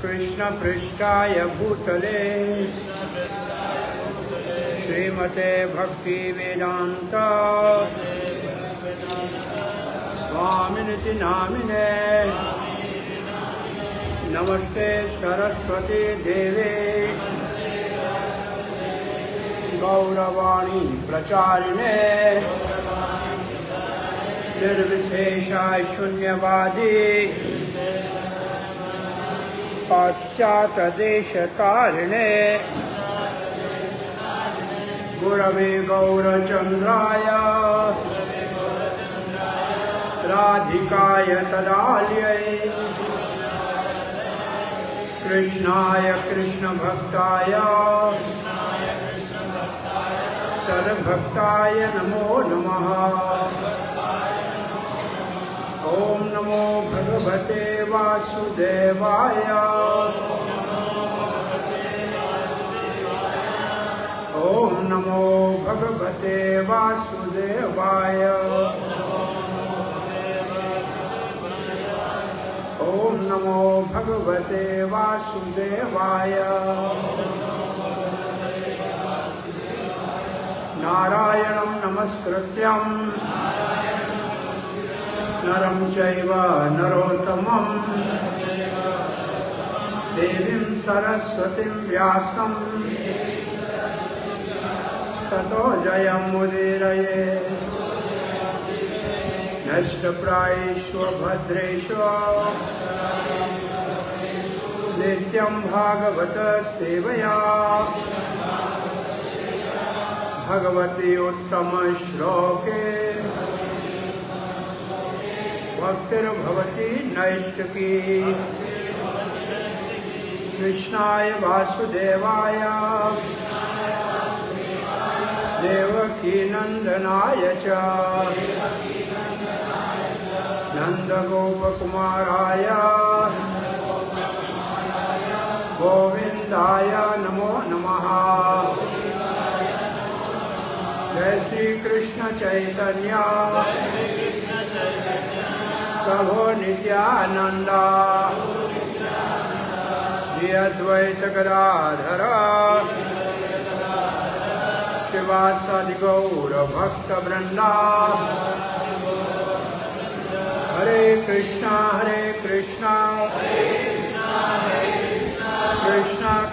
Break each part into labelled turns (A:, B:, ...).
A: कृष्ण पृष्ठाय भूतले श्रीमते भक्ति वेदांत स्वामिनिति नामिने नमस्ते सरस्वती देवे गौरवाणी प्रचारिणे निर्विशेषा शून्यवादी पाश्चात्य देशतारिणे गुरवे गौरचंद्राय राधिकाय तदालये कृष्णाय कृष्णभक्ताय तद्भक्ताय नमो नमः। ओम नमो भगवते वासुदेवाय ओम नमो भगवते वासुदेवाय ओम नमो भगवते वासुदेवाय। नारायणं नमस्कृत्यं नरं चैव नरोत्तमं देवीं सरस्वतीं व्यासं ततो जयमुदीरये। नष्टप्रायेषु भद्रेषु नित्यं भागवत सेवया भगवती उत्तम श्लोके भक्तिर्भवती नैष्टिकी। कृष्णाय वासुदेवाय देवकी नंदनाय च नंदगोपकुमाराय गोविंदाय नमो नमः। जय श्री कृष्ण चैतन्य प्रभो नित्यानंद श्री अद्वैत गदाधर शिवासादि गौर भक्त वृंदा। हरे Krishna Krishna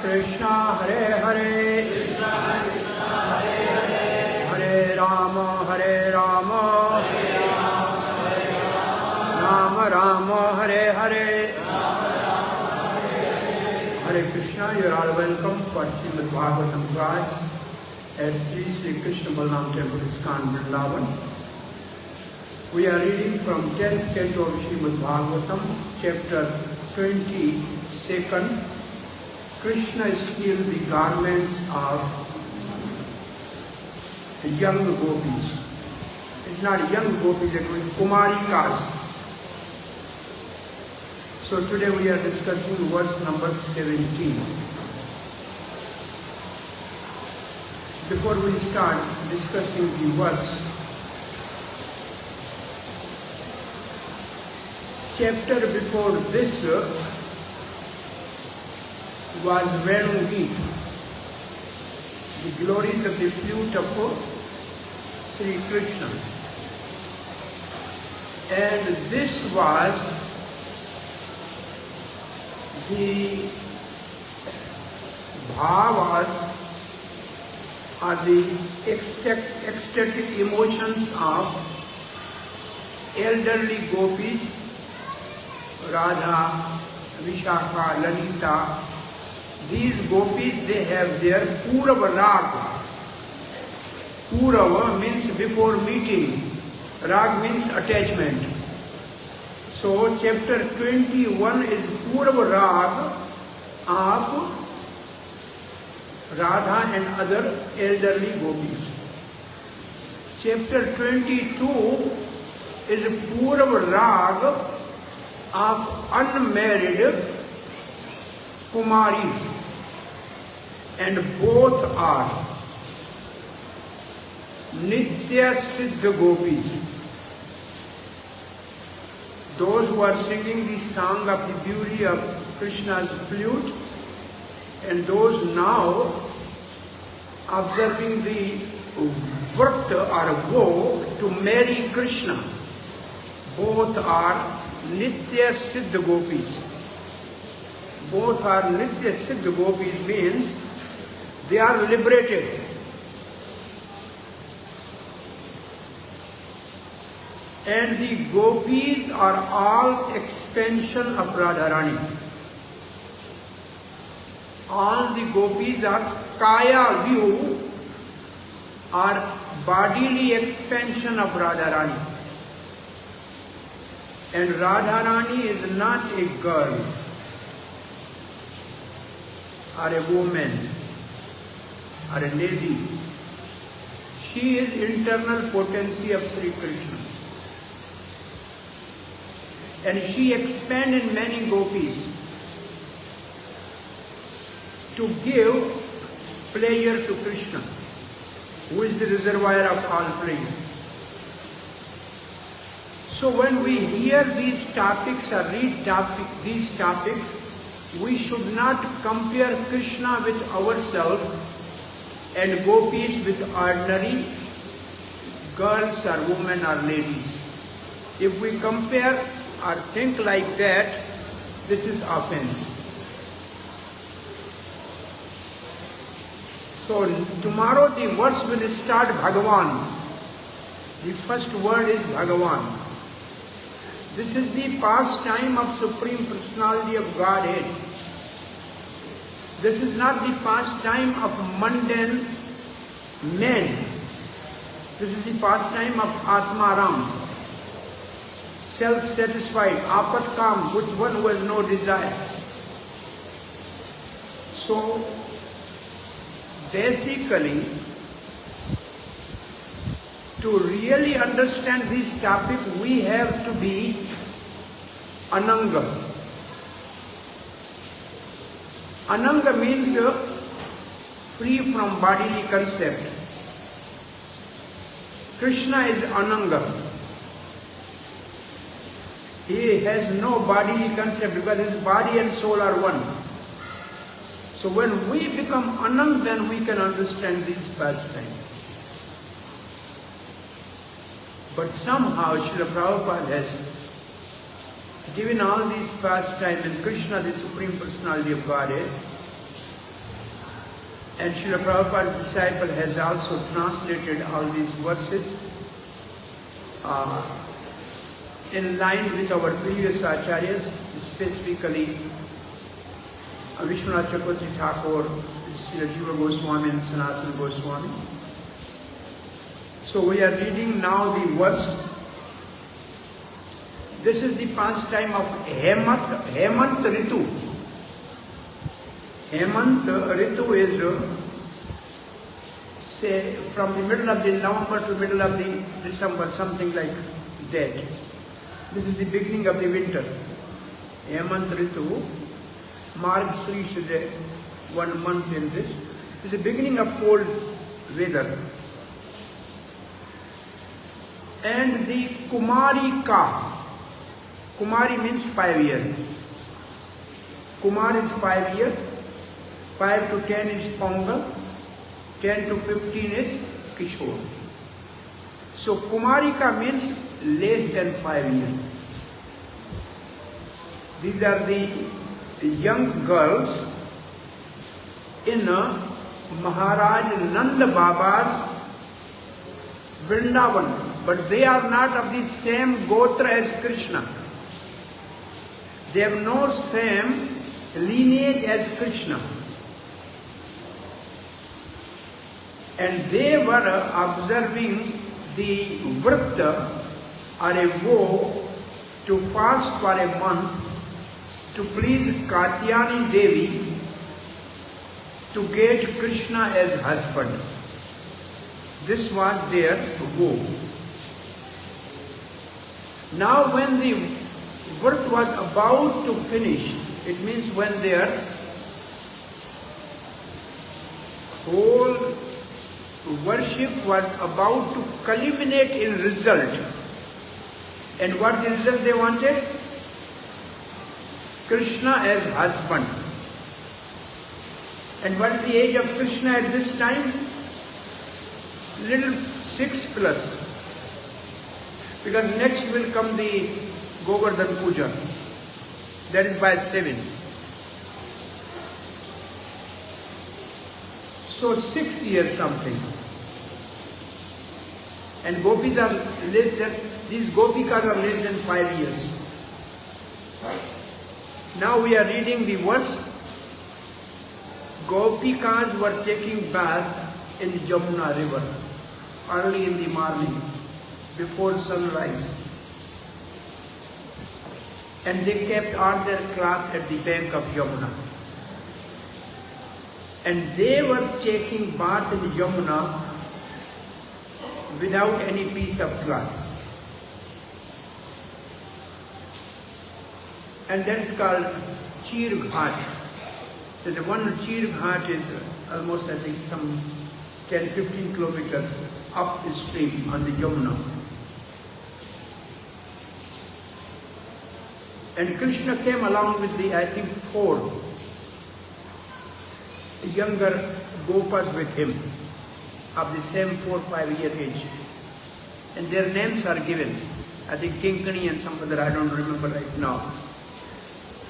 A: Krishna Hare Hare Hare Ram Ram Ram Hare Hare. Hare Krishna, you are all welcome for Srimad Bhagvatam class at Sri Krishna Balaram Temple, ISKCON, VRINDAVan. We are reading from 10th canto of Srimad Bhagvatam, chapter 22nd. Krishna steals the garments of young gopis. It's not young gopis, it was Kumarikas. So today we are discussing verse number 17. Before we start discussing the verse, chapter before this was Venu Geet, the glories of the flute of Sri Krishna. And this was the bhavas or the ecstatic emotions of elderly gopis, Radha, Vishakha, Lalita. These gopis, they have their Purava Rag. Purava means before meeting, Rag means attachment. So chapter 21 is Purava Rag of Radha and other elderly gopis. Chapter 22 is Purava Rag of unmarried Kumaris, and both are Nitya Siddha Gopis. Those who are singing the song of the beauty of Krishna's flute, and those now observing the vrta or vow to marry Krishna. Both are Nitya Siddha Gopis. Both are Nitya Siddha Gopis means they are liberated. And the Gopis are all expansion of Radharani. All the Gopis are Kaya view, are bodily expansion of Radharani. And Radharani is not a girl or a woman or a lady. She is internal potency of Sri Krishna. And she expands in many gopis to give pleasure to Krishna, who is the reservoir of all pleasure. So when we hear these topics or read these topics, we should not compare Krishna with ourselves and gopis with ordinary girls or women or ladies. If we compare or think like that, this is offense. So tomorrow the verse will start Bhagavan. The first word is Bhagavan. This is the pastime of Supreme Personality of Godhead. This is not the pastime of mundane men. This is the pastime of Atmaram. Self-satisfied, apatkam, which one who has no desire. So, basically, to really understand this topic, we have to be ananga. Ananga means free from bodily concept. Krishna is ananga. He has no bodily concept because his body and soul are one. So when we become anang, then we can understand these pastimes. But somehow Srila Prabhupada has given all these pastimes and Krishna, the Supreme Personality of Godhead, and Srila Prabhupada's disciple has also translated all these verses in line with our previous acharyas, specifically Vishwanath Chakravarti Thakur, Srila Jiva Goswami and Sanatana Goswami. So we are reading now the verse. This is the pastime of Hemant Ritu. Hemant Ritu is say from the middle of the November to middle of the December, something like that. This is the beginning of the winter. Hemant Ritu, Margashrish is 1 month in this. This is the beginning of cold weather. And the Kumarika. Kumari means 5 years. Kumar is 5 years. 5 to 10 is Pongal. 10 to 15 is Kishore. So Kumarika means less than 5 years. These are the young girls in Maharaj Nanda Baba's Vrindavan, but they are not of the same gotra as Krishna. They have no same lineage as Krishna. And they were observing the vrta or a vow to fast for a month to please Katyayani Devi to get Krishna as husband. This was their vow. Now when the vrta was about to finish, it means when their whole worship was about to culminate in result. And what the result they wanted? Krishna as husband. And what is the age of Krishna at this time? Little 6 plus. Because next will come the Govardhan Puja. That is by 7. So 6 years something. And gopis are less than, these gopikas are less than 5 years. Now we are reading the verse. Gopikas were taking bath in Yamuna river early in the morning before sunrise. And they kept all their cloth at the bank of Yamuna. And they were taking bath in Yamuna without any piece of cloth. And that is called Chir Ghat. So the one Chir Ghat is almost, I think, some 10-15 kilometers upstream on the Yamuna. And Krishna came along with the, I think, 4 younger gopas with him of the same 4-5 year age. And their names are given. I think Kinkani and some other, I don't remember right now.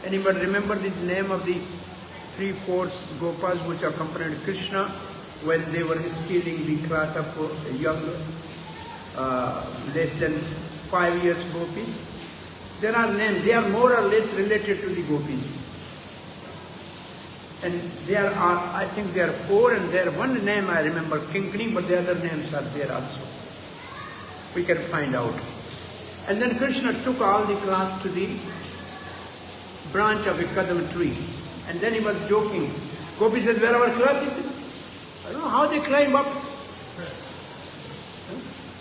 A: Anybody remember the name of the 3-4 gopas which accompanied Krishna when they were stealing the cloth of young, less than 5 years gopis? There are names, they are more or less related to the gopis. And there are, I think there are 4, and there one name I remember, Kinkani, but the other names are there also. We can find out. And then Krishna took all the cloth to the branch of a kadam tree. And then he was joking. Gopi said, where our cloth? He said, I don't know how they climb up.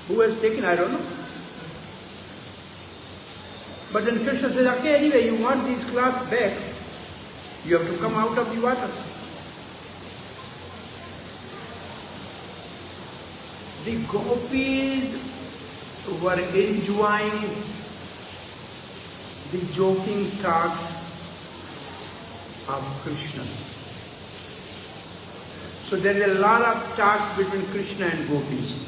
A: Who has taken, I don't know. But then Krishna says, okay, anyway, you want these cloths back, you have to come out of the water. The gopis were enjoying the joking talks of Krishna. So there is a lot of talks between Krishna and gopis.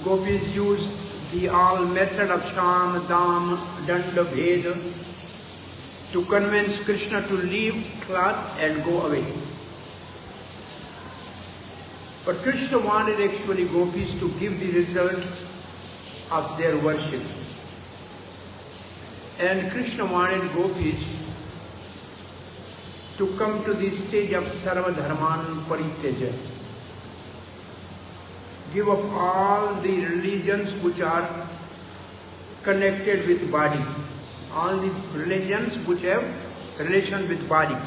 A: Gopis used the all method of Sham, Dam, Danda, Bhed to convince Krishna to leave cloth and go away. But Krishna wanted actually gopis to give the result of their worship. And Krishna wanted gopis to come to the stage of Sarva Dharman Pariteja. Give up all the religions which are connected with body. All the religions which have relation with body.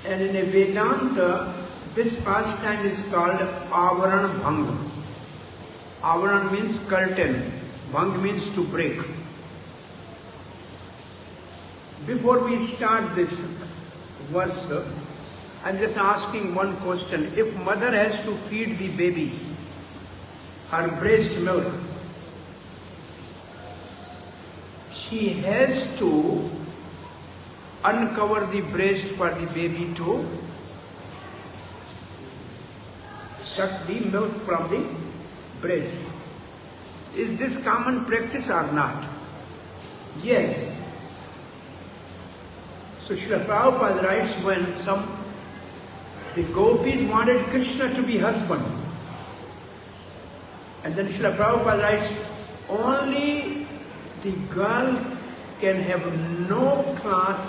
A: And in a Vedanta, this pastime is called Avaran Bhang. Avaran means curtain. Bhang means to break. Before we start this verse, I'm just asking one question. If mother has to feed the baby her breast milk, she has to uncover the breast for the baby to suck the milk from the breast. Is this common practice or not? Yes. So Srila Prabhupada writes when the gopis wanted Krishna to be husband. And then Srila Prabhupada writes, only the girl can have no cloth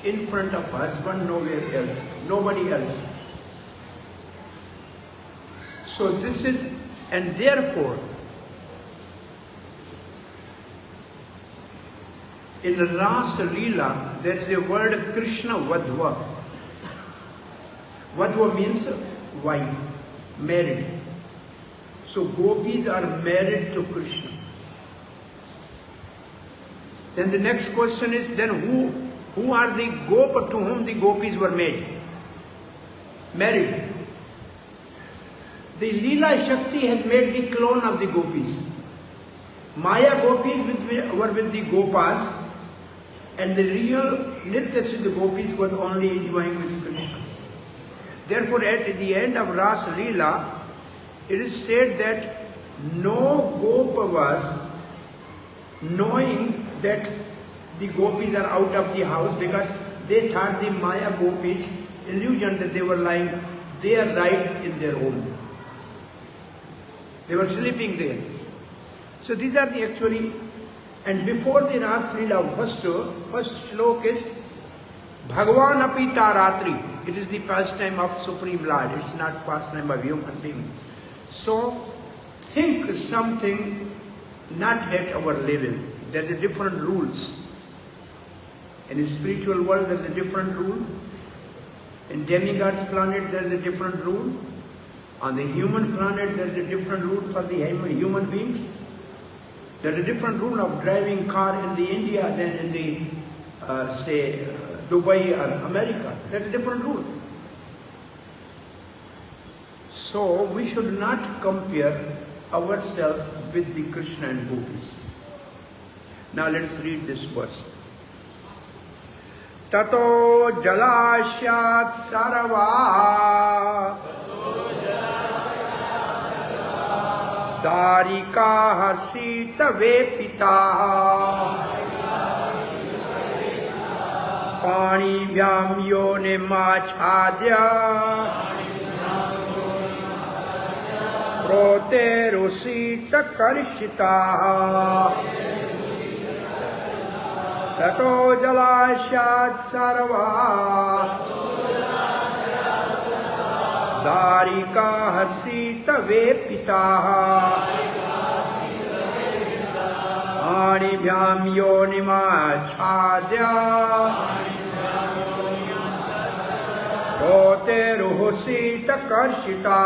A: in front of husband, nowhere else, nobody else. So this is, and therefore, in Rasa Leela, there is a word Krishna Vadva. Vadva means wife, married. So gopis are married to Krishna. Then the next question is, then who are the gopa to whom the gopis were married? The Leela Shakti has made the clone of the gopis. Maya gopis were with the gopas, And the real Nitya Siddha gopis were only enjoying with Krishna. Therefore, at the end of Rasa Leela, it is said that no Gopa was knowing that the gopis are out of the house, because they thought the Maya gopis illusion that they were lying there right in their home. They were sleeping there. So these are the actually, and before the Rasa Leela, first shlok is Bhagavan api taratri. It is the pastime of Supreme Lord. It's not pastime of human being. So think something not at our level. There are different rules. In the spiritual world, there is a different rule. In demigods planet, there is a different rule. On the human planet, there is a different rule for the human beings. There is a different rule of driving car in the India than in the, say, Dubai or America. There is a different rule. So we should not compare ourselves with the Krishna and gopis. Now let's read this verse. Tato jalashyat sarva darika sita vepita pani vyam yone machadya prote rusita karshita tato jalashyat sarva darika hasita vepita ani vyam yonima chadya prote rusita karshita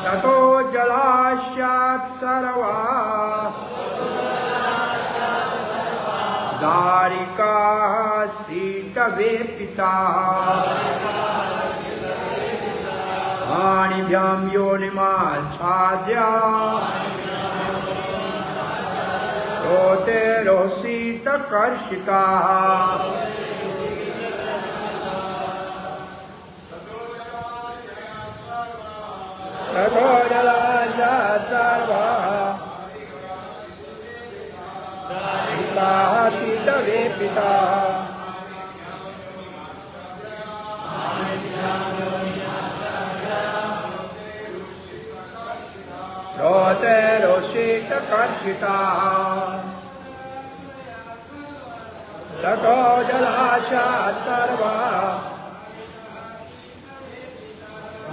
A: tato jalashyat sarva darika sita vepita ani vyam yonima chadya prote rusita karshita tato jalashyat sarva darika sita vepita prote rusita karshita tato jalashyat sarva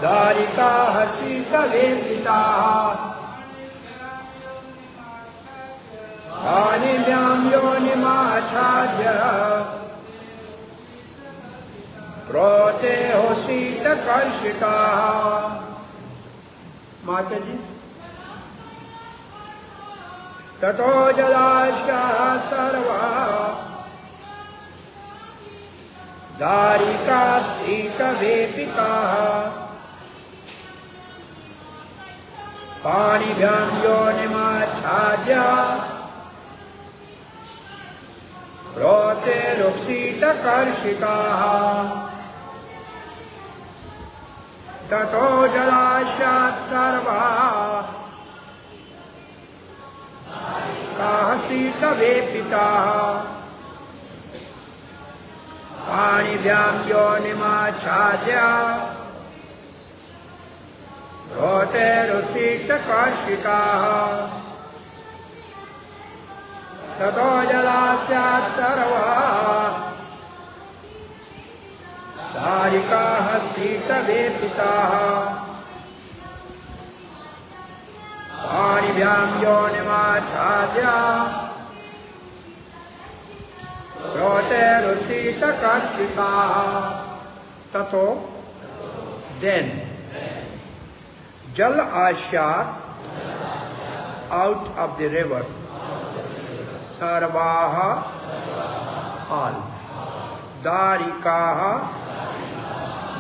A: darika hasita vepita ani vyam yonima chadya prote rusita karshita. Mataji. Tato jalashyat sarva darika sita vepita pani vyam yonima chadya prote rusita karshita tato jalashyat sarva kahasita vepita pani vyam yonima chadya prote rusita karshita tato jalashyat sarva darika hasita vepita pani vyam yonima chadya prote rusita karshita tato then jal ashyat out of the river sarvaha all darikaha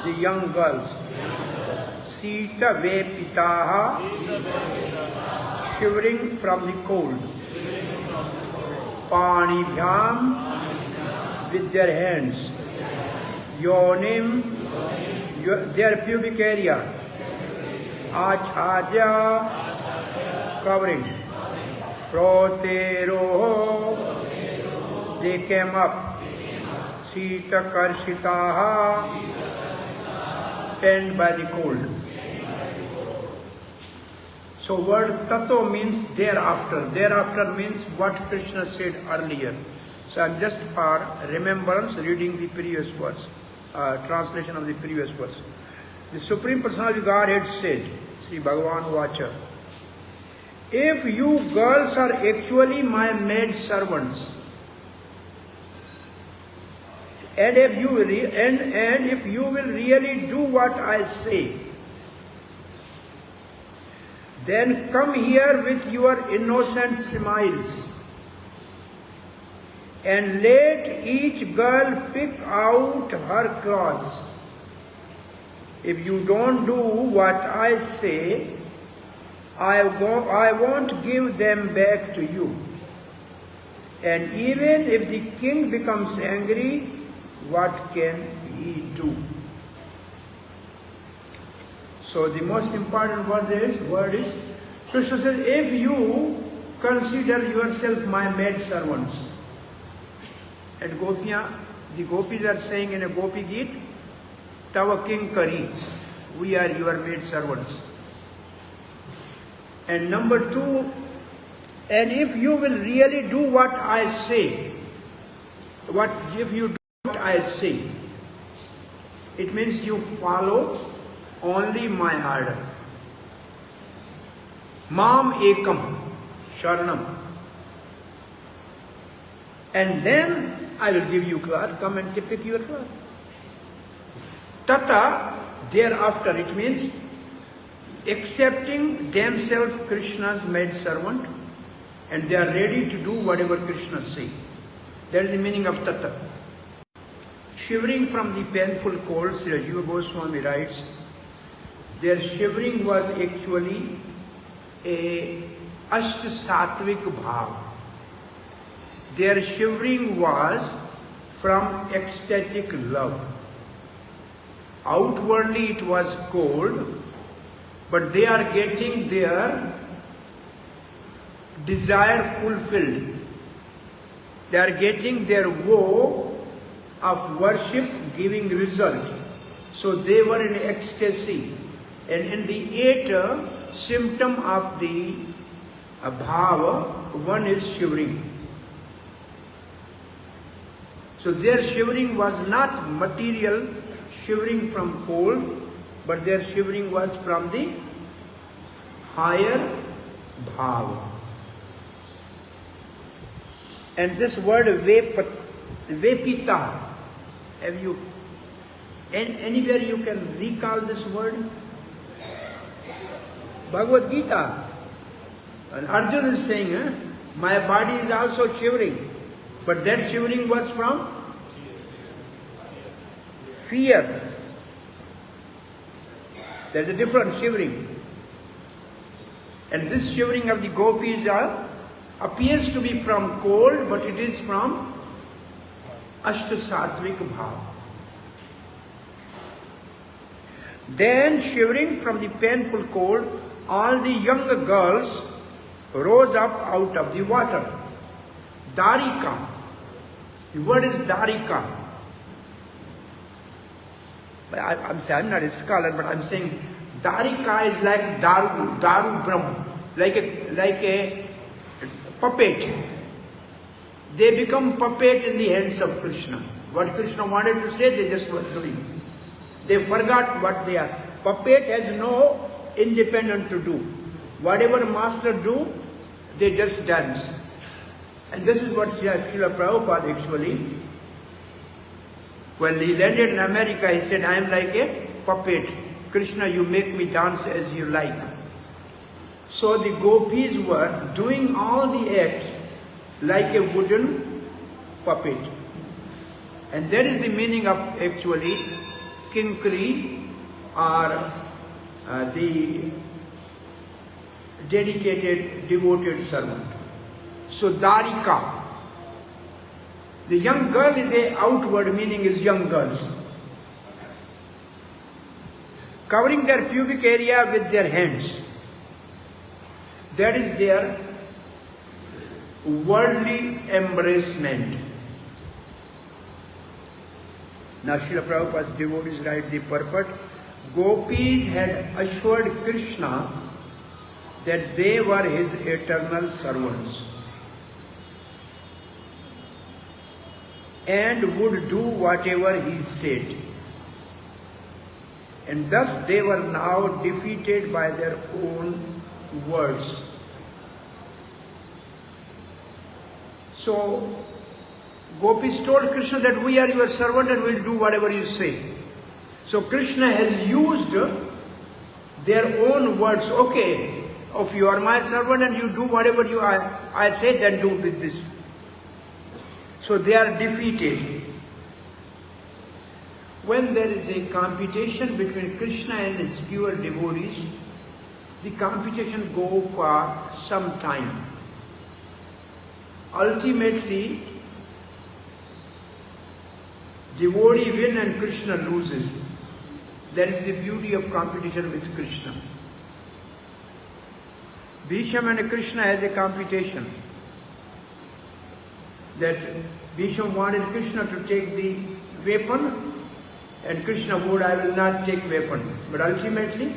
A: the young girls sita vepitaha shivering from the cold Panibhyam, with their hands. Yonim, their pubic area. Achadya, covering. Proteroho, they came up. Sita Karshitaha, penned by the cold. So word tato means thereafter. Thereafter means what Krishna said earlier. So I'm just for remembrance reading the previous verse, translation of the previous verse. The Supreme Personality of Godhead said, Sri Bhagavan Vacha, if you girls are actually my maid servants, and if you will really do what I say, then come here with your innocent smiles and let each girl pick out her clothes. If you don't do what I say, I won't give them back to you. And even if the king becomes angry, what can he do? So the most important word is, Krishna says, if you consider yourself my maid servants. And the gopis are saying in a Gopi Geet, Tava King Kari, we are your maid servants. And number two, and if you will really do what I say, if you do what I say, it means you follow only my order. Mam ekam, sharanam. And then I will give you cloth, come and pick your cloth. Tata, thereafter, it means accepting themselves Krishna's maid servant, and they are ready to do whatever Krishna says. That is the meaning of tata. Shivering from the painful cold, Sri Jiva Goswami writes, their shivering was actually a ashta satvik bhav. Their shivering was from ecstatic love. Outwardly it was cold, but they are getting their desire fulfilled. They are getting their woe of worship giving result. So they were in ecstasy. And in the eight symptom of the bhava, one is shivering. So their shivering was not material shivering from cold, but their shivering was from the higher bhava. And this word vepita, have you, anywhere you can recall this word? Bhagavad Gita. And Arjuna is saying, my body is also shivering. But that shivering was from fear. There's a different shivering. And this shivering of the gopis appears to be from cold, but it is from ashta satvik bhav. Then shivering from the painful cold, all the young girls rose up out of the water. Darika. The word is darika. I'm not a scholar, but I'm saying darika is like daru brahm, like a puppet. They become puppet in the hands of Krishna. What Krishna wanted to say, they just were doing. They forgot what they are. Puppet has no independent to do. Whatever master do, they just dance. And this is what Srila Prabhupada actually, when he landed in America, he said, I am like a puppet. Krishna, you make me dance as you like. So the gopis were doing all the acts like a wooden puppet. And that is the meaning of actually kinkari, or the dedicated, devoted servant. So darika, The young girl is a outward meaning is young girls. Covering their pubic area with their hands. That is their worldly embracement. Now Srila Prabhupada's devotees write the purport. Gopis had assured Krishna that they were his eternal servants and would do whatever he said. And thus they were now defeated by their own words. So, Gopis told Krishna that we are your servant and we will do whatever you say. So Krishna has used their own words. Okay, if you are my servant and you do whatever I say, then do with this. So they are defeated. When there is a competition between Krishna and his pure devotees, the competition goes for some time. Ultimately, devotee wins and Krishna loses. That is the beauty of competition with Krishna. Bhishma and Krishna has a competition. That Bhishma wanted Krishna to take the weapon and Krishna would, I will not take weapon. But ultimately,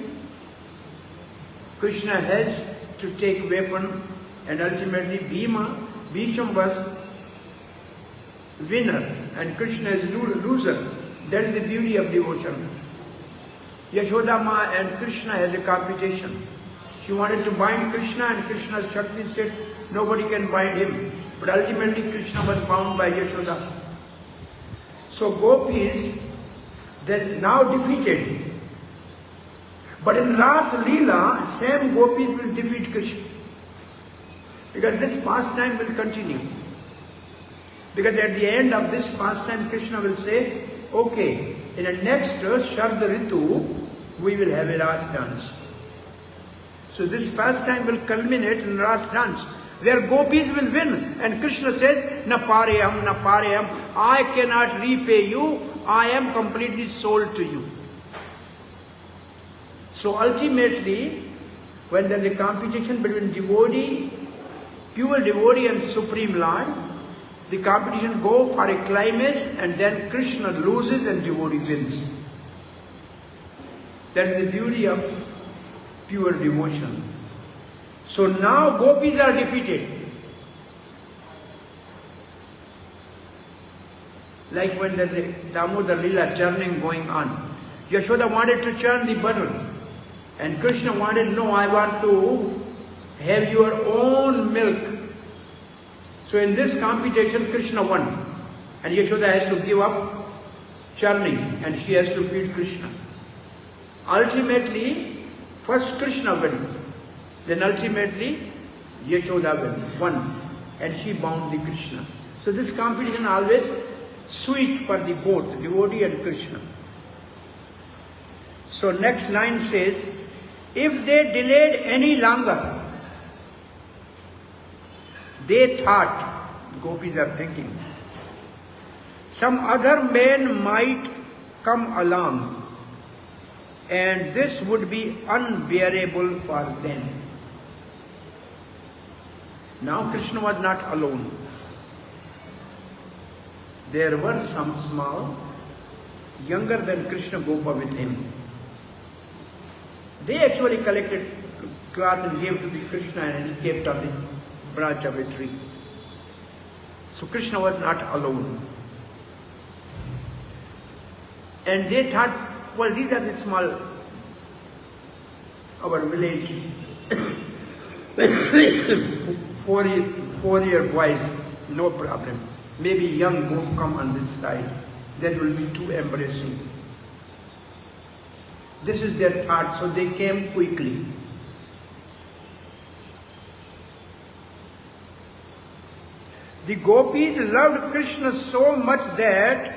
A: Krishna has to take weapon and ultimately Bhishma was winner and Krishna is loser. That is the beauty of devotion. Yashoda Ma and Krishna has a competition. She wanted to bind Krishna and Krishna's Shakti said nobody can bind him. But ultimately Krishna was bound by Yashoda. So Gopis, they're now defeated. But in Ras Leela, same Gopis will defeat Krishna. Because this pastime will continue. Because at the end of this pastime, Krishna will say, okay, in the next Shard Ritu, we will have a Ras dance. So this pastime will culminate in Ras dance, where Gopis will win. And Krishna says, na parayam, I cannot repay you, I am completely sold to you. So ultimately, when there is a competition between devotee, pure devotee and Supreme Lord, the competition goes for a climax and then Krishna loses and devotee wins. That is the beauty of pure devotion. So now Gopis are defeated. Like when there is a Damodar Lila churning going on. Yashoda wanted to churn the butter. And Krishna wanted, no, I want to have your own milk. So in this competition, Krishna won. And Yashoda has to give up churning and she has to feed Krishna. Ultimately, first Krishna won. Then ultimately, Yashoda won. And she bound the Krishna. So this competition always sweet for the both, devotee and Krishna. So next line says, if they delayed any longer, they thought, Gopis are thinking, some other man might come along and this would be unbearable for them. Now Krishna was not alone. There were some small, younger than Krishna Gopa with him. They actually collected cloth and gave to the Krishna and he kept on the branch of a tree. So Krishna was not alone. And they thought, well, these are the small, our village, 4-year boys, no problem. Maybe young go come on this side. That will be too embarrassing. This is their thought, so they came quickly. The Gopis loved Krishna so much that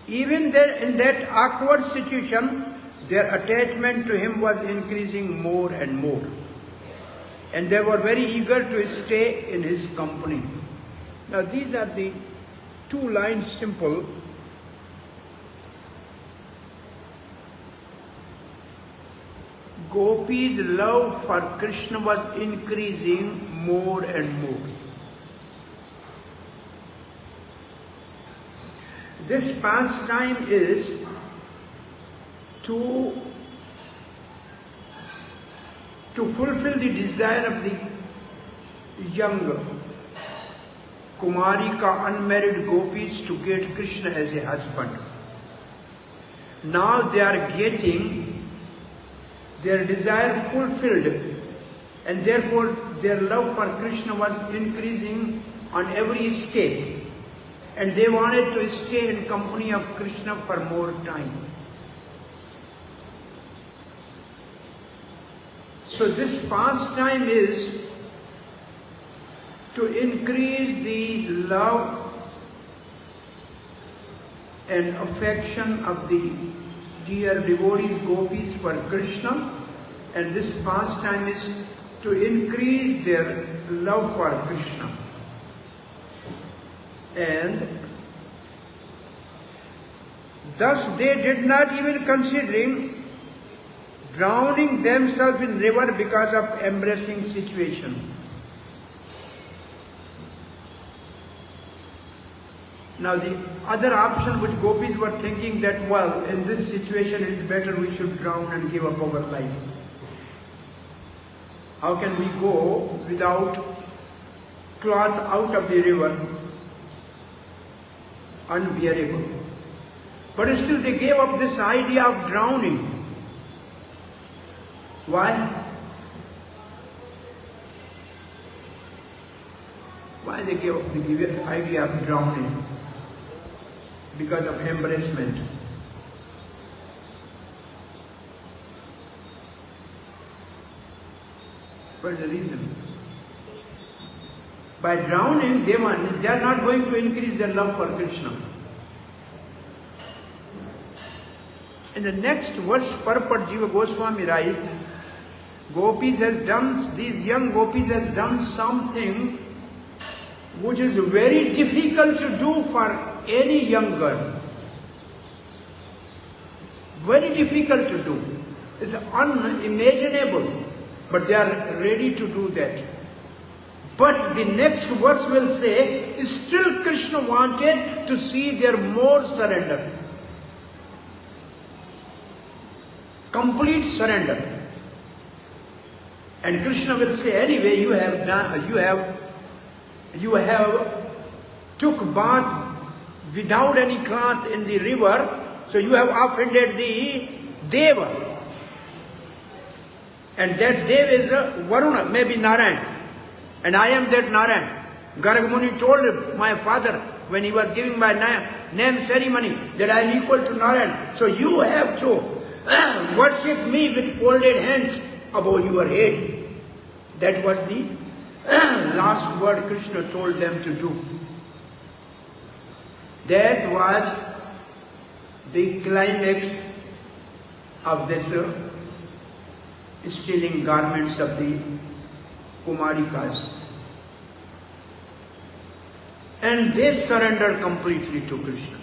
A: even in that awkward situation, their attachment to him was increasing more and more. And they were very eager to stay in his company. Now these are the 2 lines simple. Gopis' love for Krishna was increasing more and more. This pastime is to fulfill the desire of the young Kumarika, unmarried gopis, to get Krishna as a husband. Now they are getting their desire fulfilled, and therefore their love for Krishna was increasing on every step, and they wanted to stay in company of Krishna for more time. So this pastime is to increase the love and affection of the dear devotees, gopis, for Krishna, and this pastime is to increase their love for Krishna. And thus they did not even considering drowning themselves in river because of embarrassing situation. Now the other option which gopis were thinking that, well, in this situation it is better we should drown and give up our life. How can we go without cloth out of the river? Unbearable. But still they gave up this idea of drowning. Why? Why they gave up the idea of drowning? Because of embarrassment. What is the reason? By drowning, they are not going to increase their love for Krishna. In the next verse, Purport Jiva Goswami writes, these young gopis has done something which is very difficult to do for any young girl. Very difficult to do. It's unimaginable. But they are ready to do that. But the next verse will say, still Krishna wanted to see their more surrender. Complete surrender. And Krishna will say, anyway, you have took bath without any cloth in the river, so you have offended the Deva. And that Deva is Varuna, maybe Narayan. And I am that Narayan. Garg Muni told my father when he was giving my name ceremony that I am equal to Narayan. So you have to worship me with folded hands above your head. That was the last word Krishna told them to do. That was the climax of this stealing garments of the Kumarikas. And they surrendered completely to Krishna.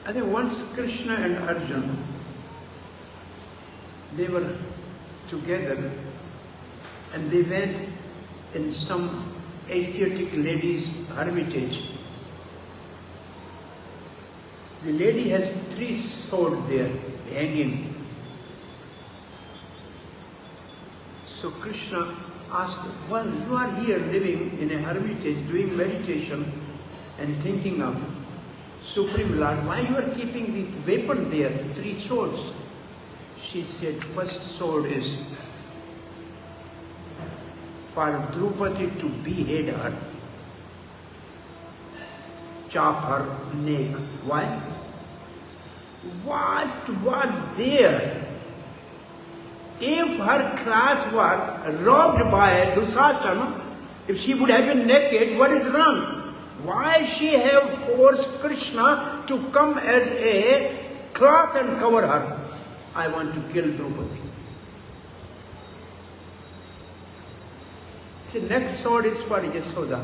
A: I think once Krishna and Arjuna, they were together and they went in some Asiatic lady's hermitage. The lady has 3 swords there hanging. So Krishna asked, well, you are here living in a hermitage, doing meditation and thinking of Supreme Lord, why you are keeping this weapon there, 3 swords? She said, first sword is for Draupadi to behead her, chop her neck. Why? What was there? If her cloth were robbed by Dusasana, if she would have been naked, what is wrong? Why she have forced Krishna to come as a cloth and cover her? I want to kill Draupadi. See, next sword is for Yashoda.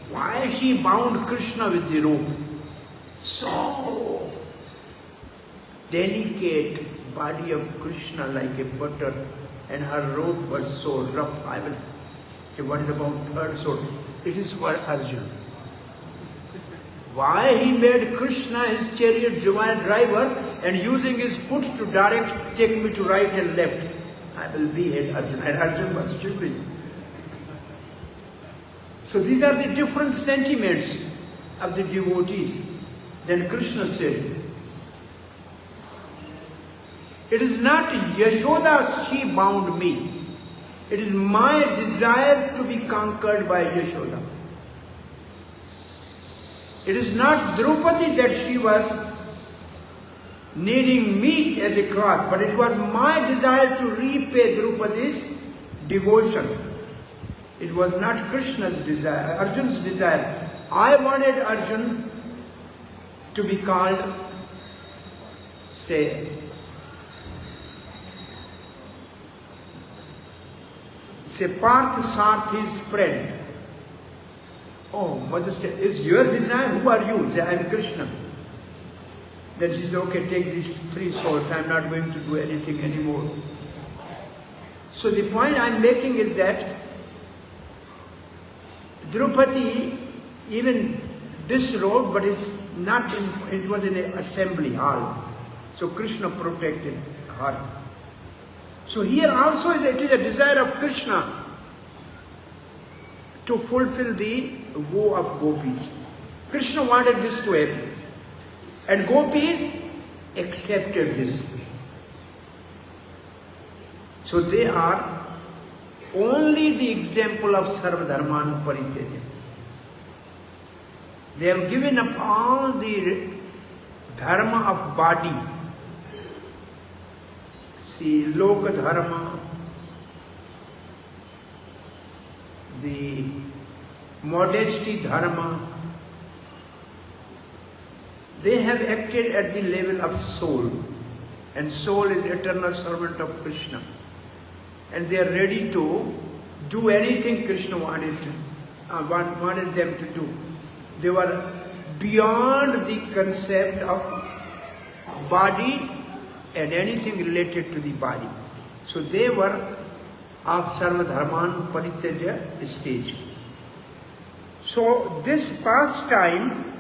A: Why she bound Krishna with the rope? So delicate body of Krishna like a butter, and her rope was so rough. I will say, what is about third sword? It is for Arjuna. Why he made Krishna his chariot driver and using his foot to direct, take me to right and left. I will behead Arjuna. And Arjuna was stupid. So these are the different sentiments of the devotees. Then Krishna said, it is not Yashoda, she bound me. It is my desire to be conquered by Yashoda. It is not Draupadi that she was needing me as a cloth, but it was my desire to repay Draupadi's devotion. It was not Krishna's desire, Arjuna's desire. I wanted Arjuna to be called, say Partha Sarthi's friend. Oh, mother said, is your desire? Who are you? Say, I am Krishna. Then she said, okay, take these 3 swords. I am not going to do anything anymore. So the point I am making is that Draupadi even disrobed, but it was in an assembly hall. So Krishna protected her. So here also it is a desire of Krishna to fulfill the woe of gopis. Krishna wanted this to happen. And gopis accepted this. So they are only the example of Sarvadharman Parityaja. They have given up all the dharma of body. See, Loka Dharma, the modesty dharma, they have acted at the level of soul. And soul is eternal servant of Krishna. And they are ready to do anything Krishna wanted them to do. They were beyond the concept of body and anything related to the body. So they were of Sarvadharman Parityaja stage. So this pastime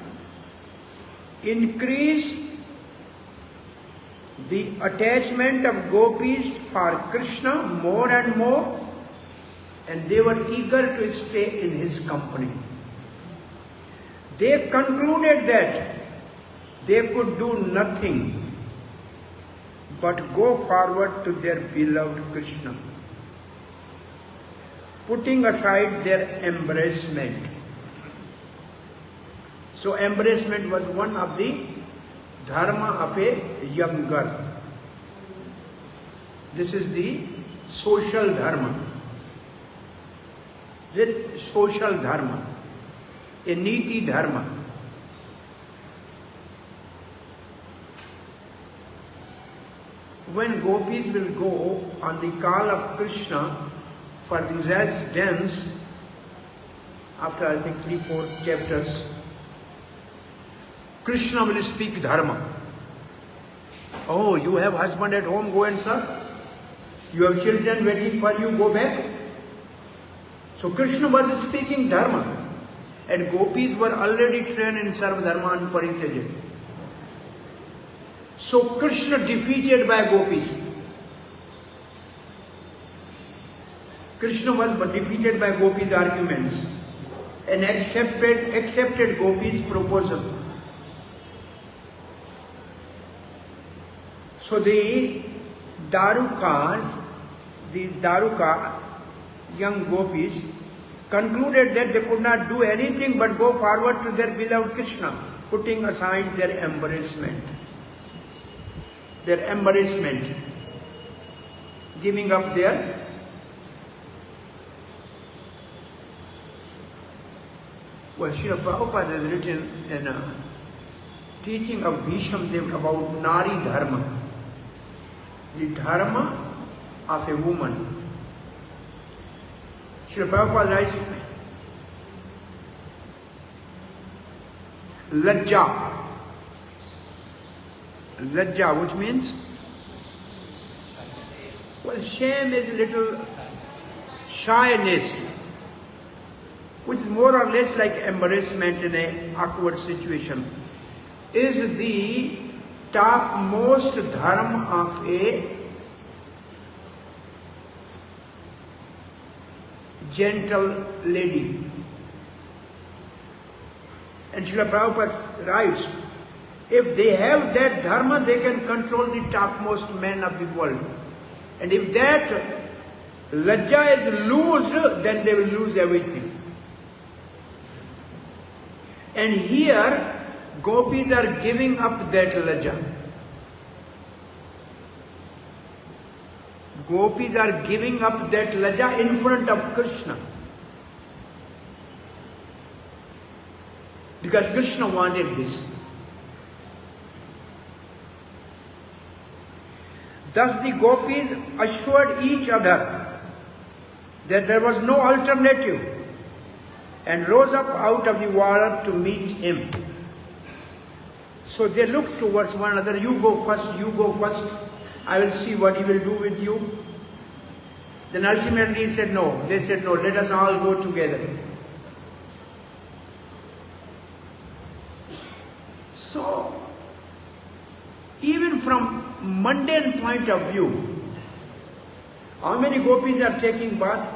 A: increased the attachment of gopis for Krishna more and more, and they were eager to stay in his company. They concluded that they could do nothing but go forward to their beloved Krishna, putting aside their embracement. So embracement was one of the dharma of a young girl. This is the social dharma. The social dharma, a niti dharma. When gopis will go on the call of Krishna for the rest dance, after I think 3-4 chapters, Krishna will speak dharma. Oh, you have husband at home, go and serve. You have children waiting for you, go back. So Krishna was speaking dharma. And gopis were already trained in Sarvadharma and Parityaja. So Krishna defeated by gopis. Krishna was defeated by gopis' arguments and accepted gopis' proposal. So the Darukas, these Daruka, young gopis, concluded that they could not do anything but go forward to their beloved Krishna, putting aside their embarrassment. Giving up their Srila Prabhupada has written in teaching of Bhisham Dev about Nari Dharma, the dharma of a woman. Srila Prabhupada writes, Lajja, which means, well, shame is a little shyness, which is more or less like embarrassment in an awkward situation, is the topmost dharma of a gentle lady. And Srila Prabhupada writes, if they have that dharma, they can control the topmost men of the world. And if that lajja is loosed, then they will lose everything. And here, gopis are giving up that lajja. Gopis are giving up that lajja in front of Krishna. Because Krishna wanted this. Thus the gopis assured each other that there was no alternative and rose up out of the water to meet him. So they looked towards one another, you go first, I will see what he will do with you. Then ultimately he said no. They said no, let us all go together. So, even from mundane point of view, how many gopis are taking bath?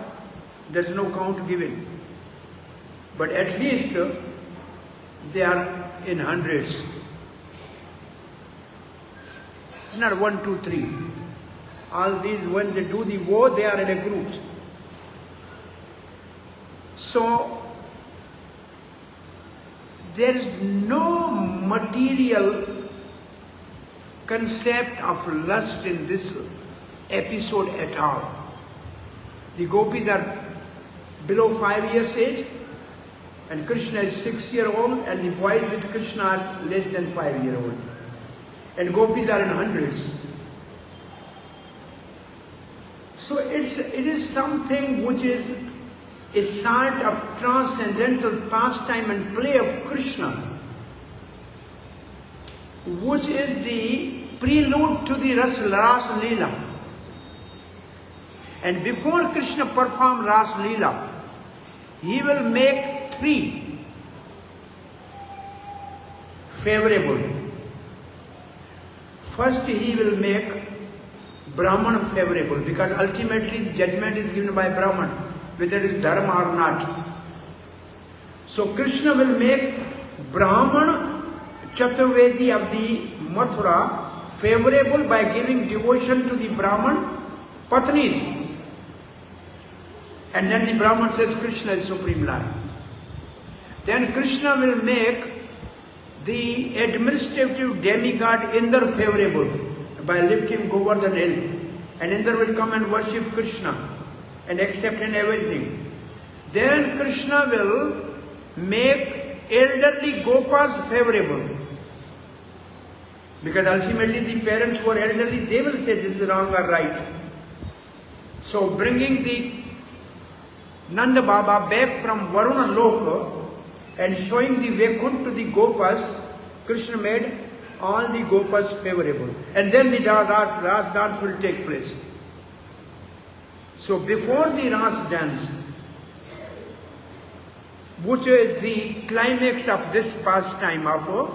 A: There is no count given. But at least they are in hundreds. It's not 1, 2, 3. All these, when they do the vow, they are in a group. So, there is no material concept of lust in this episode at all. The gopis are below 5 years age, and Krishna is 6-year-old, and the boys with Krishna are less than 5-year-old. And gopis are in hundreds. So it is something which is a sort of transcendental pastime and play of Krishna, which is the prelude to the Ras Leela. And before Krishna perform Ras Leela, he will make 3 favorable. First he will make Brahman favorable, because ultimately the judgment is given by Brahman, whether it is dharma or not. So Krishna will make Brahman Chaturvedi of the Mathura favorable by giving devotion to the Brahman Patnis. And then the Brahman says Krishna is Supreme Lord. Then Krishna will make the administrative demigod Indra favorable by lifting Govardhan hill. And Indra will come and worship Krishna and accept in everything. Then Krishna will make elderly Gopas favorable. Because ultimately the parents who are elderly, they will say this is wrong or right. So bringing the Nanda Baba back from Varuna Loka and showing the Vaikuntha to the Gopas, Krishna made all the Gopas favorable. And then the Ras dance will take place. So before the Ras dance, which is the climax of this pastime of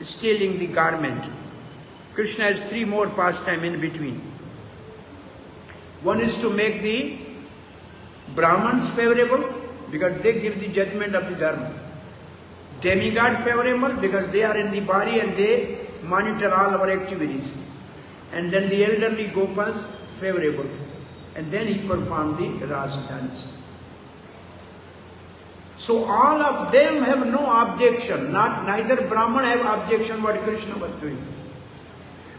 A: stealing the garment, Krishna has 3 more pastime in between. One is to make the Brahmans favorable, because they give the judgment of the dharma. Demigod favorable, because they are in the body and they monitor all our activities. And then the elderly Gopas favorable. And then he performed the Ras dance. So all of them have no objection. Neither Brahman have objection what Krishna was doing.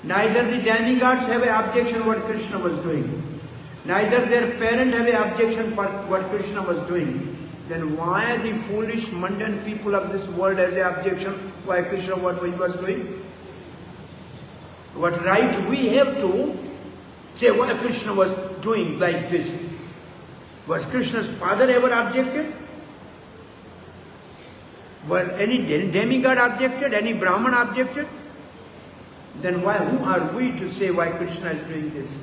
A: Neither the demigods have an objection what Krishna was doing. Neither their parent have an objection for what Krishna was doing. then why the foolish mundane people of this world has an objection why Krishna what he was doing? What right we have to say why Krishna was doing like this? Was Krishna's father ever objected? Was any demigod objected? Any Brahman objected? Then why, who are we to say why Krishna is doing this?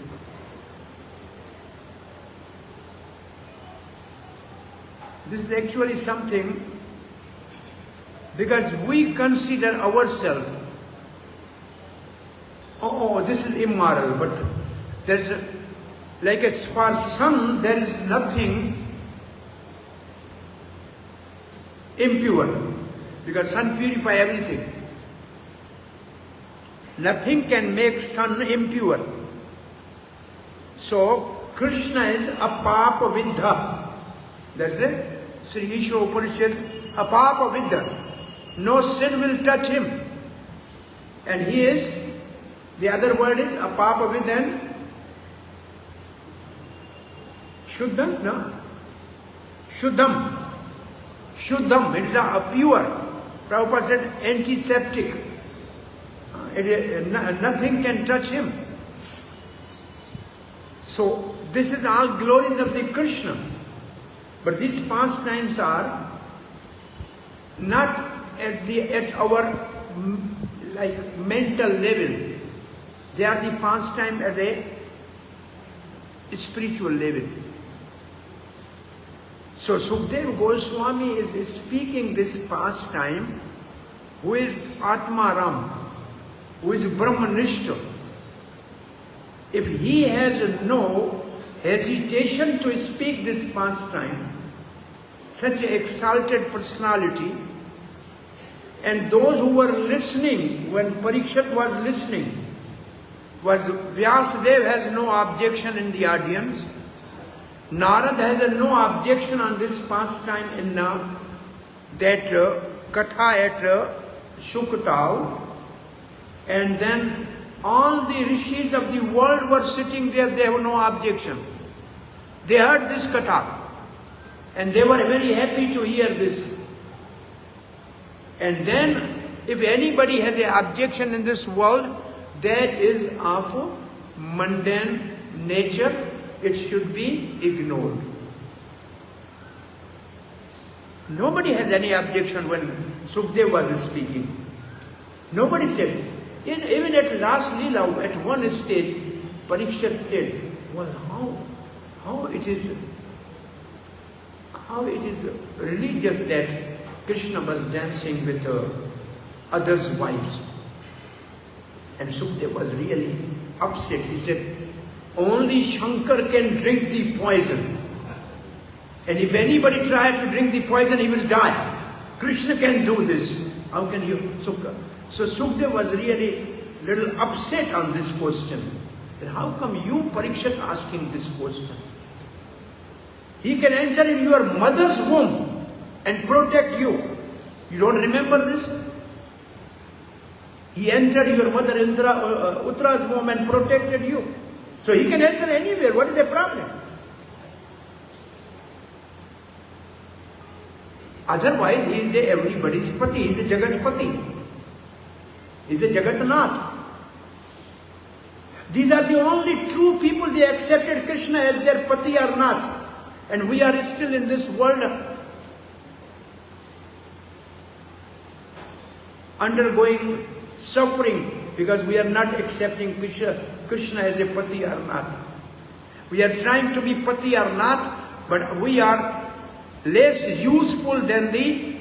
A: This is actually something, because we consider ourselves, oh, this is immoral, but there's like as for sun, there is nothing impure, because sun purify everything. Nothing can make sun impure. So Krishna is apapa viddha. That's it. Sri Isha Upanishad, apapa viddha. No sin will touch him. And he is, the other word is apapa viddha and shuddham, no? Shuddham. Shuddham, it's a pure. Prabhupada said antiseptic. Nothing can touch him. So this is all glories of the Krishna. But these pastimes are not at our like mental level. They are the pastime at a spiritual level. So Sukadeva Goswami is speaking this pastime, who is Atmaram, who is Brahmanishta. If he has no hesitation to speak this pastime, such an exalted personality, and those who were listening, when Parikshit was listening, was Vyasadeva has no objection in the audience, Narad has no objection on this pastime in that katha at Shukatav, and then all the rishis of the world were sitting there, they have no objection. They heard this katha and they were very happy to hear this. And then if anybody has an objection in this world, that is of mundane nature, it should be ignored. Nobody has any objection when Sukadeva was speaking. Nobody said. Even at last Leela, at one stage, Parikshit said, well, how it is religious that Krishna was dancing with others' wives. And Sukadeva was really upset. He said, only Shankar can drink the poison. And if anybody tries to drink the poison, he will die. Krishna can do this. How can you? So Sukadeva was really little upset on this question. Then how come you, Parikshit, asking this question? He can enter in your mother's womb and protect you. You don't remember this? He entered your mother Uttara's womb and protected you. So he can enter anywhere. What is the problem? Otherwise, he is everybody's pati. He is a Jagatpati. He is a Jagatnath. These are the only true people. They accepted Krishna as their pati or nath. And we are still in this world undergoing suffering because we are not accepting Krishna as a pati or nath. We are trying to be pati or nath, but we are less useful than the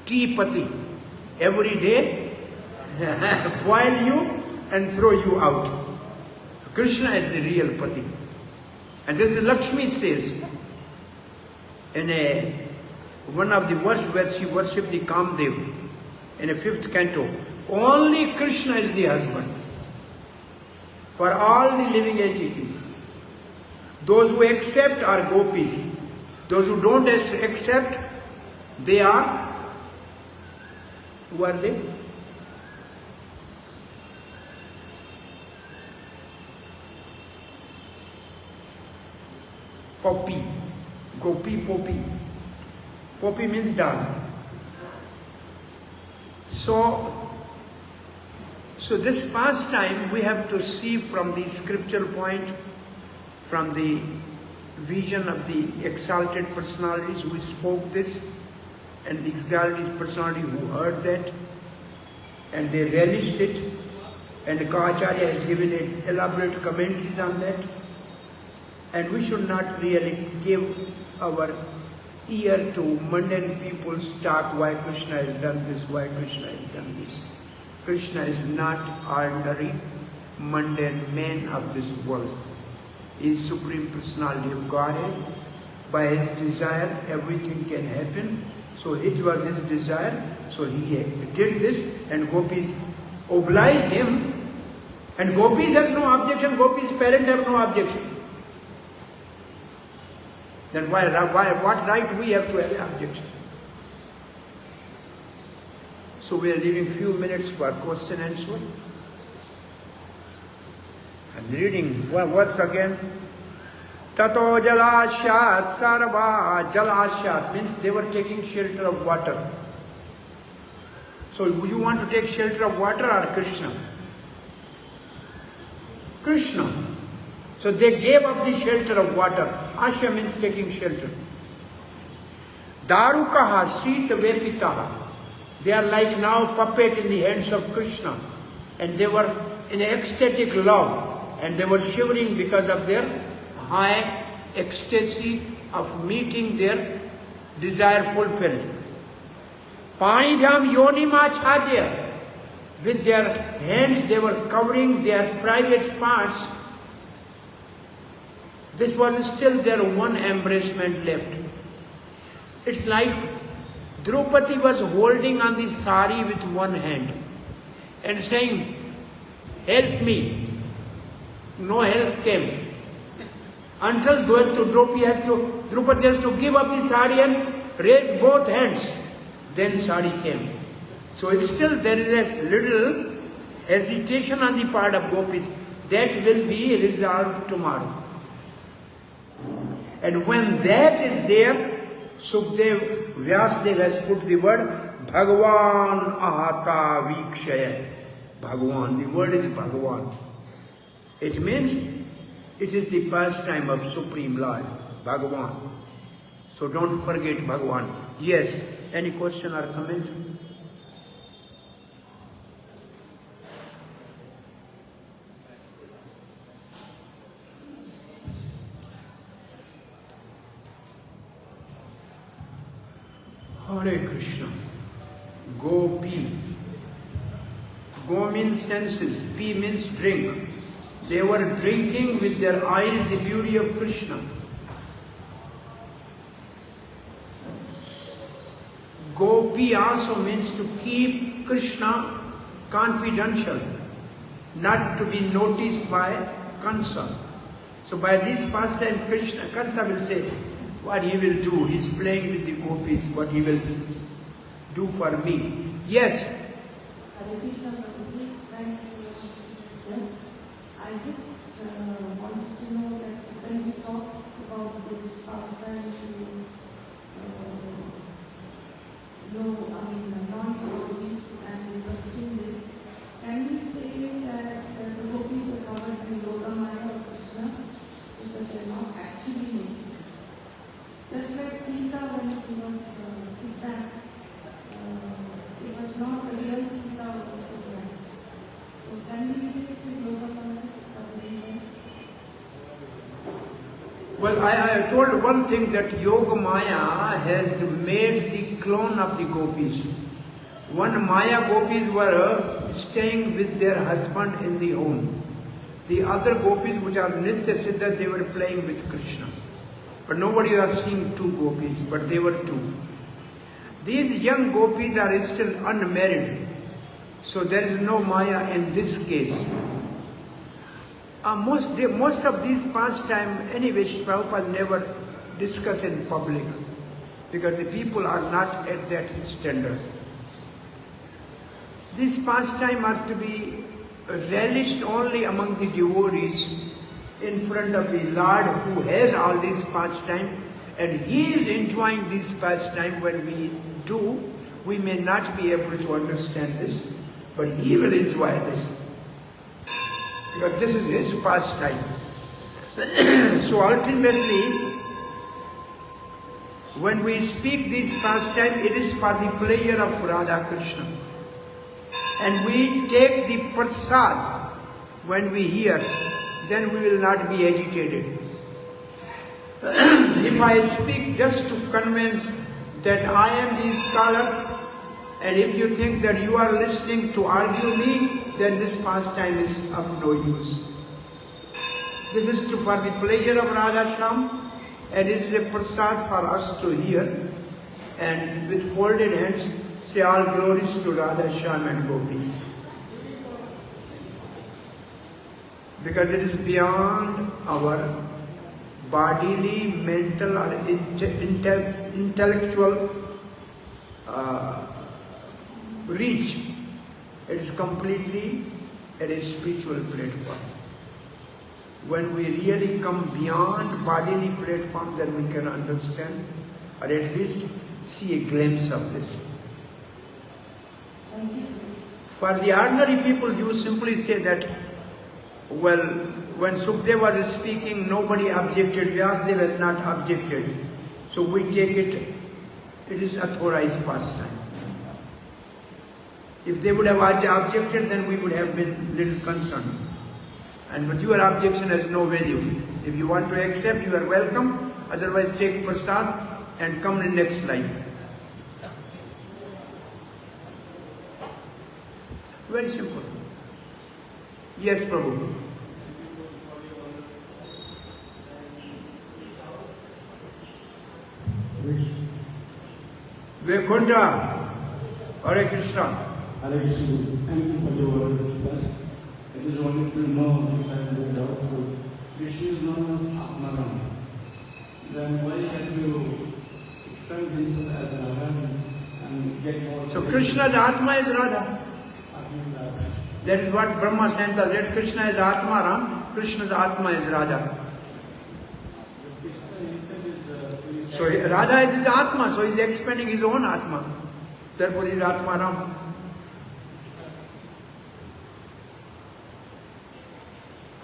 A: tea pati. Every day, boil you and throw you out. So Krishna is the real pati. And this is Lakshmi says in one of the verses where she worshipped the Kamdev in a 5th canto. Only Krishna is the husband for all the living entities. Those who accept are gopis. Those who don't accept, they are, who are they? Poppy. Gopi, Poppy. Poppy means dal. So this pastime we have to see from the scriptural point, from the vision of the exalted personalities who spoke this, and the exalted personality who heard that, and they relished it, and Kacharya has given an elaborate commentaries on that. And we should not really give our ear to mundane people's talk, why Krishna has done this, why Krishna has done this. Krishna is not ordinary, mundane man of this world. He is Supreme Personality of Godhead. By his desire, everything can happen. So it was his desire, so he did this, and gopis obliged him. And gopis has no objection, gopis' parents have no objection. Then what right we have to have an objection? So we are leaving few minutes for question and answer. I'm reading once again. Tato jalashat sarva. Jalashat means they were taking shelter of water. So you want to take shelter of water or Krishna? Krishna. So they gave up the shelter of water. Asha means taking shelter. Darukaha sita vepitaha. They are like now puppet in the hands of Krishna. And they were in ecstatic love. And they were shivering because of their high ecstasy of meeting their desire fulfilled. Panidham yonima chadya. With their hands they were covering their private parts. This was still their one embracement left. It's like Draupadi was holding on the sari with one hand and saying, help me. No help came. Until Draupadi has to give up the sari and raise both hands. Then sari came. So it's still there is a little hesitation on the part of gopis. That will be resolved tomorrow. And when that is there, Sukdev, Vyasdev has put the word Bhagavan ahata vikshaya. Bhagavan, the word is Bhagavan. It means it is the pastime of Supreme Lord, Bhagavan. So don't forget Bhagavan. Yes, any question or comment? Hare Krishna. Gopi. Go means senses. Pi means drink. They were drinking with their eyes the beauty of Krishna. Gopi also means to keep Krishna confidential, not to be noticed by Kansa. So by this pastime, Kansa will say, what he will do, he's playing with the gopis, what he will do for me. Yes?
B: Hare Krishna, Prabhuji. Thank you, teacher. I just wanted to know that when we talk about this pastime to non-devotees, and the question is, can we say that the gopis are covered in Yoga Maya of Krishna, so that they are not actually naked? Just like Sita when she was kidnapped, it was not a real Sita who was kidnapped. So can we say it is Yoga Maya?
A: Well, I told one thing, that Yoga Maya has made the clone of the gopis. One Maya gopis were staying with their husband in the home. The other gopis, which are Nitya Siddha, they were playing with Krishna. But nobody has seen two gopis, but they were two. These young gopis are still unmarried. So there is no Maya in this case. Most of these pastime, anyway, Prabhupada never discuss in public, because the people are not at that standard. These pastime are to be relished only among the devotees in front of the Lord who has all these pastime, And he is enjoying this pastime. When we do, we may not be able to understand this, but he will enjoy this. Because this is his pastime. So ultimately, when we speak this pastime, it is for the pleasure of Radha Krishna. And we take the prasad when we hear, then we will not be agitated. If I speak just to convince that I am the scholar, and if you think that you are listening to argue me, then this pastime is of no use. This is for the pleasure of Radha Shyam, and it is a prasad for us to hear, and with folded hands say all glories to Radha Shyam and Gopis. Because it is beyond our bodily, mental or intellectual reach. It is completely at a spiritual platform. When we really come beyond bodily platform, then we can understand, or at least see a glimpse of this. For the ordinary people, you simply say that, well, when Sukadeva was speaking, nobody objected, Vyasadeva has not objected. So we take it is authorized pastime. If they would have objected, then we would have been little concerned. But your objection has no value. If you want to accept, you are welcome. Otherwise, take prasad and come in next life. Very simple. Yes, Prabhu. Vaikuntha. Hare Krishna.
C: Hare Krishna. Thank you for your class. I just wanted to know if I have a doubt. So, Krishna is known as Atmaram. Then why have you explained himself as Radha and get more?
A: So Krishna's Atma is Radha. That is what Brahma Santa said. Krishna is Atma Ram, Krishna's Atma is Radha. So Radha is his Atma, so he is expanding his own Atma. Therefore he is Atma Ram.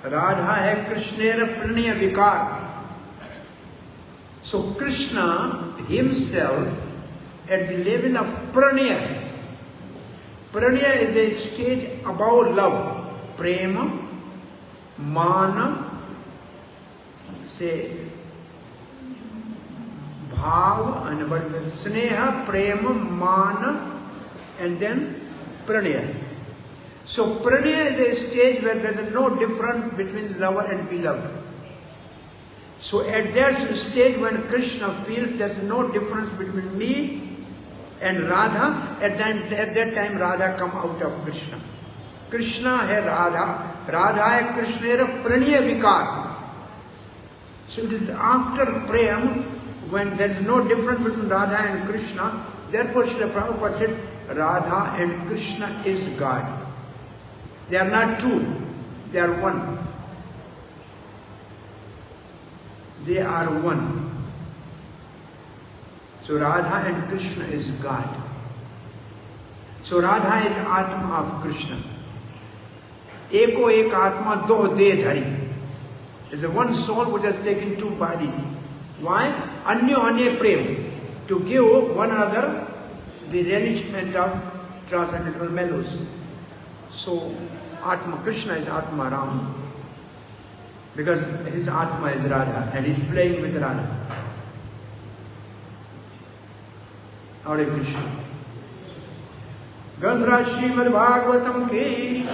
A: Radha hai Krishnera Pranaya Vikar. So Krishna himself at the level of Pranaya. Pranaya is a stage above love. Prema, Mana, say Bhava, and what is the Sneha, Prema, Mana, and then Pranaya. So Pranaya is a stage where there is no difference between lover and beloved. So at that stage when Krishna feels there is no difference between me and Radha, at that time Radha come out of Krishna. Krishna hai Radha, Radha hai Krishnera Pranaya Vikar. So it is after Prem, when there is no difference between Radha and Krishna, therefore Srila Prabhupada said, Radha and Krishna is God. They are not two, they are one. They are one. So Radha and Krishna is God. So Radha is Atma of Krishna. Eko ek Atma do de dhari. It's a one soul which has taken two bodies. Why? Anyo anye prem. To give one another the relishment of transcendental mellows. So Atma, Krishna is Atma Ram. Because his Atma is Radha and he's playing with Radha. Hare Krishna. Granth Raj Srimad Bhagvatam ki